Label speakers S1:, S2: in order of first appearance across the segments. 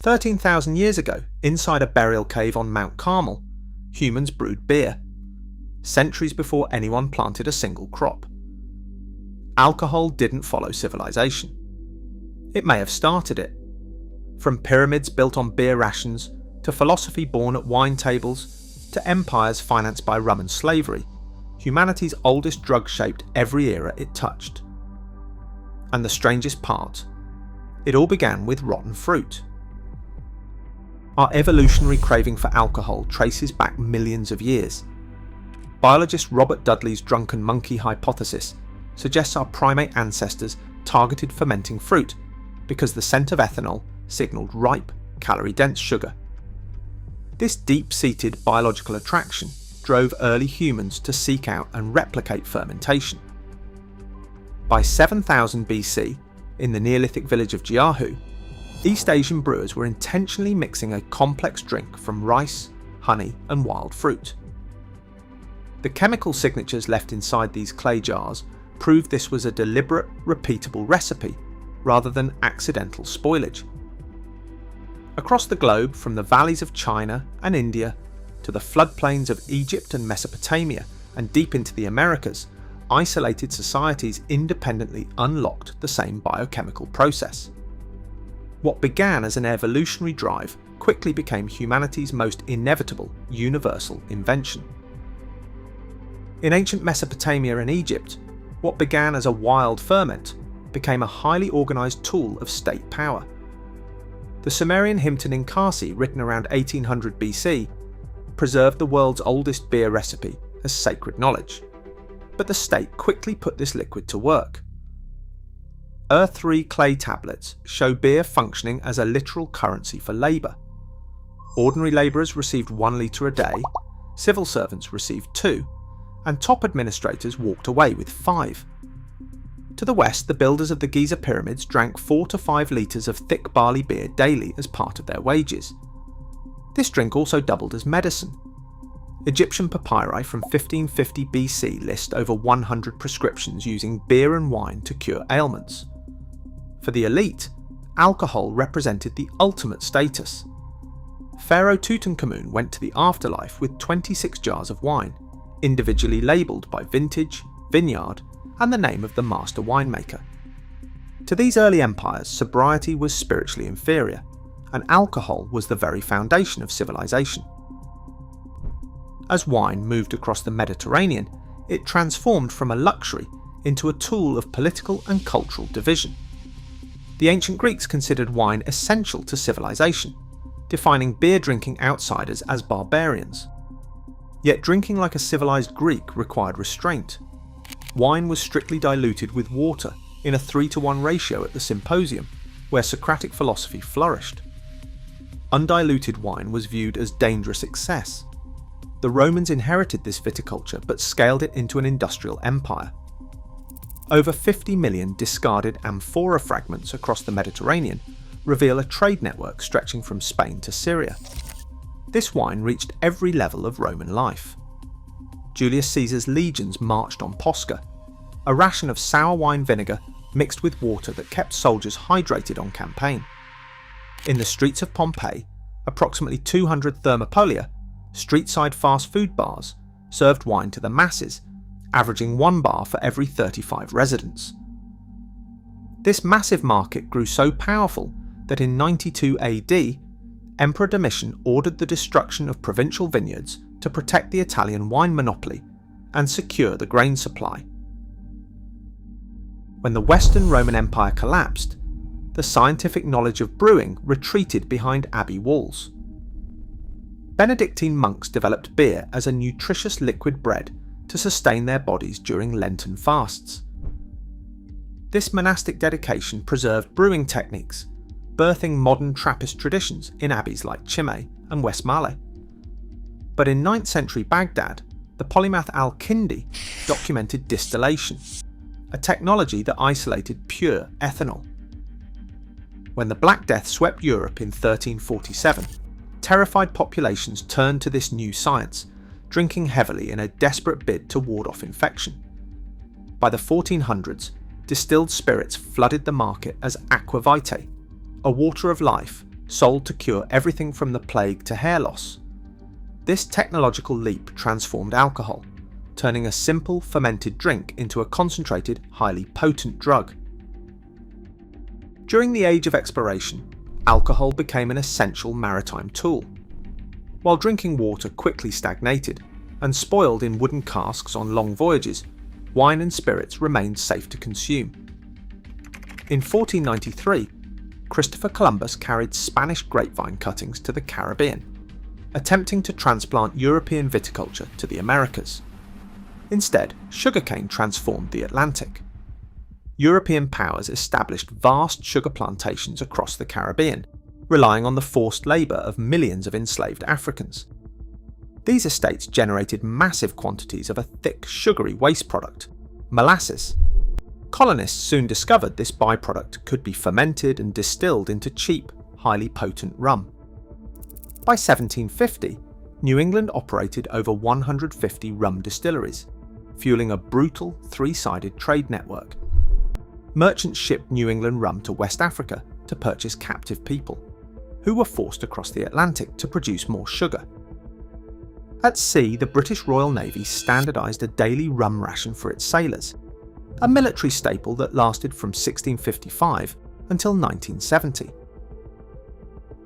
S1: 13,000 years ago, inside a burial cave on Mount Carmel, humans brewed beer, centuries before anyone planted a single crop. Alcohol didn't follow civilization. It may have started it. From pyramids built on beer rations, to philosophy born at wine tables, to empires financed by rum and slavery, humanity's oldest drug shaped every era it touched. And the strangest part, it all began with rotten fruit. Our evolutionary craving for alcohol traces back millions of years. Biologist Robert Dudley's drunken monkey hypothesis suggests our primate ancestors targeted fermenting fruit because the scent of ethanol signalled ripe, calorie-dense sugar. This deep-seated biological attraction drove early humans to seek out and replicate fermentation. By 7000 BC, in the Neolithic village of Jiahu, East Asian brewers were intentionally mixing a complex drink from rice, honey and wild fruit. The chemical signatures left inside these clay jars proved this was a deliberate, repeatable recipe rather than accidental spoilage. Across the globe, from the valleys of China and India to the floodplains of Egypt and Mesopotamia and deep into the Americas, isolated societies independently unlocked the same biochemical process. What began as an evolutionary drive quickly became humanity's most inevitable, universal invention. In ancient Mesopotamia and Egypt, what began as a wild ferment became a highly organised tool of state power. The Sumerian Himton Inkasi, written around 1800 BC, preserved the world's oldest beer recipe as sacred knowledge, but the state quickly put this liquid to work. Earth-3 clay tablets show beer functioning as a literal currency for labour. Ordinary labourers received 1 litre a day, civil servants received 2, and top administrators walked away with 5. To the west, the builders of the Giza pyramids drank 4 to 5 litres of thick barley beer daily as part of their wages. This drink also doubled as medicine. Egyptian papyri from 1550 BC list over 100 prescriptions using beer and wine to cure ailments. For the elite, alcohol represented the ultimate status. Pharaoh Tutankhamun went to the afterlife with 26 jars of wine, individually labelled by vintage, vineyard, and the name of the master winemaker. To these early empires, sobriety was spiritually inferior, and alcohol was the very foundation of civilization. As wine moved across the Mediterranean, it transformed from a luxury into a tool of political and cultural division. The ancient Greeks considered wine essential to civilization, defining beer-drinking outsiders as barbarians. Yet drinking like a civilized Greek required restraint. Wine was strictly diluted with water in a 3-to-1 ratio at the Symposium, where Socratic philosophy flourished. Undiluted wine was viewed as dangerous excess. The Romans inherited this viticulture but scaled it into an industrial empire. Over 50 million discarded amphora fragments across the Mediterranean reveal a trade network stretching from Spain to Syria. This wine reached every level of Roman life. Julius Caesar's legions marched on Posca, a ration of sour wine vinegar mixed with water that kept soldiers hydrated on campaign. In the streets of Pompeii, approximately 200 thermopolia, street-side fast food bars, served wine to the masses, averaging 1 bar for every 35 residents. This massive market grew so powerful that in 92 AD, Emperor Domitian ordered the destruction of provincial vineyards to protect the Italian wine monopoly and secure the grain supply. When the Western Roman Empire collapsed, the scientific knowledge of brewing retreated behind abbey walls. Benedictine monks developed beer as a nutritious liquid bread to sustain their bodies during Lenten fasts. This monastic dedication preserved brewing techniques, birthing modern Trappist traditions in abbeys like Chimay and Westmalle. But in 9th century Baghdad, the polymath Al-Kindi documented distillation, a technology that isolated pure ethanol. When the Black Death swept Europe in 1347, terrified populations turned to this new science, drinking heavily in a desperate bid to ward off infection. By the 1400s, distilled spirits flooded the market as aqua vitae, a water of life sold to cure everything from the plague to hair loss. This technological leap transformed alcohol, turning a simple fermented drink into a concentrated, highly potent drug. During the Age of Exploration, alcohol became an essential maritime tool. While drinking water quickly stagnated and spoiled in wooden casks on long voyages, wine and spirits remained safe to consume. In 1493, Christopher Columbus carried Spanish grapevine cuttings to the Caribbean, attempting to transplant European viticulture to the Americas. Instead, sugarcane transformed the Atlantic. European powers established vast sugar plantations across the Caribbean, relying on the forced labour of millions of enslaved Africans. These estates generated massive quantities of a thick, sugary waste product, molasses. Colonists soon discovered this byproduct could be fermented and distilled into cheap, highly potent rum. By 1750, New England operated over 150 rum distilleries, fueling a brutal, three-sided trade network. Merchants shipped New England rum to West Africa to purchase captive people, who were forced across the Atlantic to produce more sugar. At sea, the British Royal Navy standardised a daily rum ration for its sailors, a military staple that lasted from 1655 until 1970.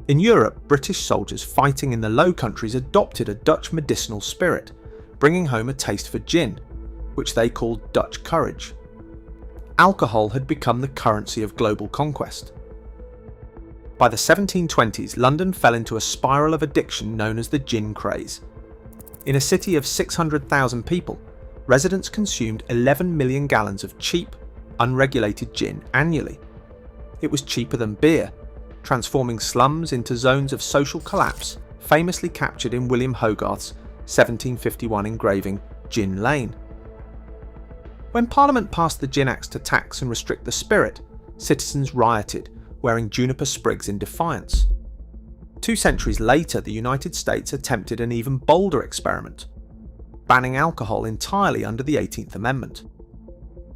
S1: In Europe, British soldiers fighting in the Low Countries adopted a Dutch medicinal spirit, bringing home a taste for gin, which they called Dutch courage. Alcohol had become the currency of global conquest. By the 1720s, London fell into a spiral of addiction known as the gin craze. In a city of 600,000 people, residents consumed 11 million gallons of cheap, unregulated gin annually. It was cheaper than beer, transforming slums into zones of social collapse, famously captured in William Hogarth's 1751 engraving Gin Lane. When Parliament passed the Gin Acts to tax and restrict the spirit, citizens rioted, wearing juniper sprigs in defiance. 2 centuries later, the United States attempted an even bolder experiment, banning alcohol entirely under the 18th Amendment.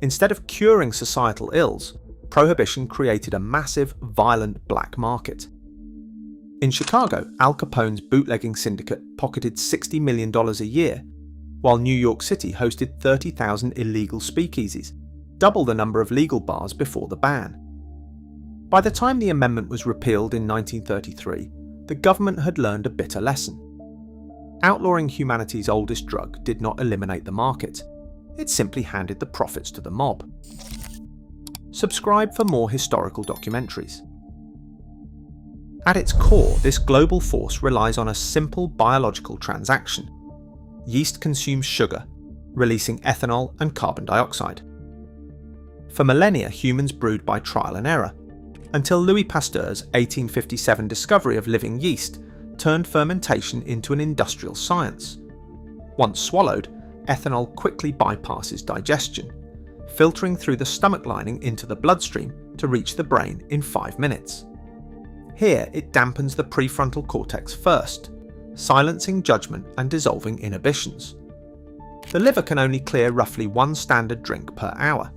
S1: Instead of curing societal ills, prohibition created a massive, violent black market. In Chicago, Al Capone's bootlegging syndicate pocketed $60 million a year, while New York City hosted 30,000 illegal speakeasies, double the number of legal bars before the ban. By the time the amendment was repealed in 1933, the government had learned a bitter lesson. Outlawing humanity's oldest drug did not eliminate the market, it simply handed the profits to the mob. Subscribe for more historical documentaries. At its core, this global force relies on a simple biological transaction. Yeast consumes sugar, releasing ethanol and carbon dioxide. For millennia, humans brewed by trial and error, until Louis Pasteur's 1857 discovery of living yeast turned fermentation into an industrial science. Once swallowed, ethanol quickly bypasses digestion, filtering through the stomach lining into the bloodstream to reach the brain in 5 minutes. Here, it dampens the prefrontal cortex first, silencing judgment and dissolving inhibitions. The liver can only clear roughly 1 standard drink per hour.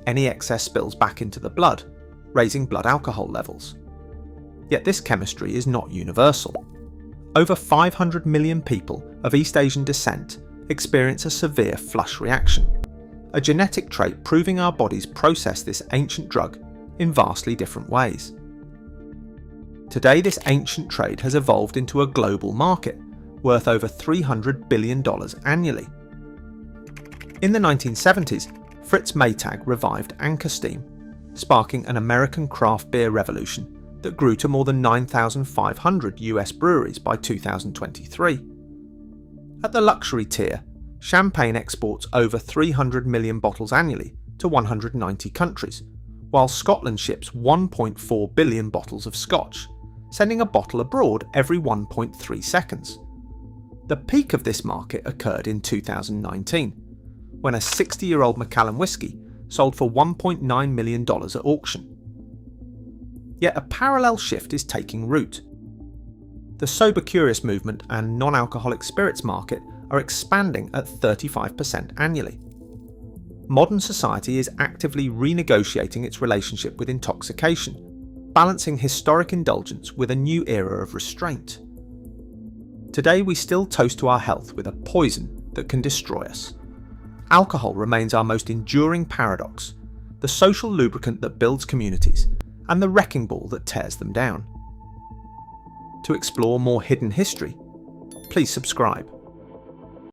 S1: Any excess spills back into the blood, raising blood alcohol levels. Yet this chemistry is not universal. Over 500 million people of East Asian descent experience a severe flush reaction, a genetic trait proving our bodies process this ancient drug in vastly different ways. Today, this ancient trade has evolved into a global market, worth over $300 billion annually. In the 1970s, Fritz Maytag revived Anchor Steam, sparking an American craft beer revolution that grew to more than 9,500 US breweries by 2023. At the luxury tier, champagne exports over 300 million bottles annually to 190 countries, while Scotland ships 1.4 billion bottles of scotch, sending a bottle abroad every 1.3 seconds. The peak of this market occurred in 2019, when a 60-year-old Macallan whisky sold for $1.9 million at auction. Yet a parallel shift is taking root. The sober curious movement and non-alcoholic spirits market are expanding at 35% annually. Modern society is actively renegotiating its relationship with intoxication, balancing historic indulgence with a new era of restraint. Today we still toast to our health with a poison that can destroy us. Alcohol remains our most enduring paradox, the social lubricant that builds communities, and the wrecking ball that tears them down. To explore more hidden history, please subscribe.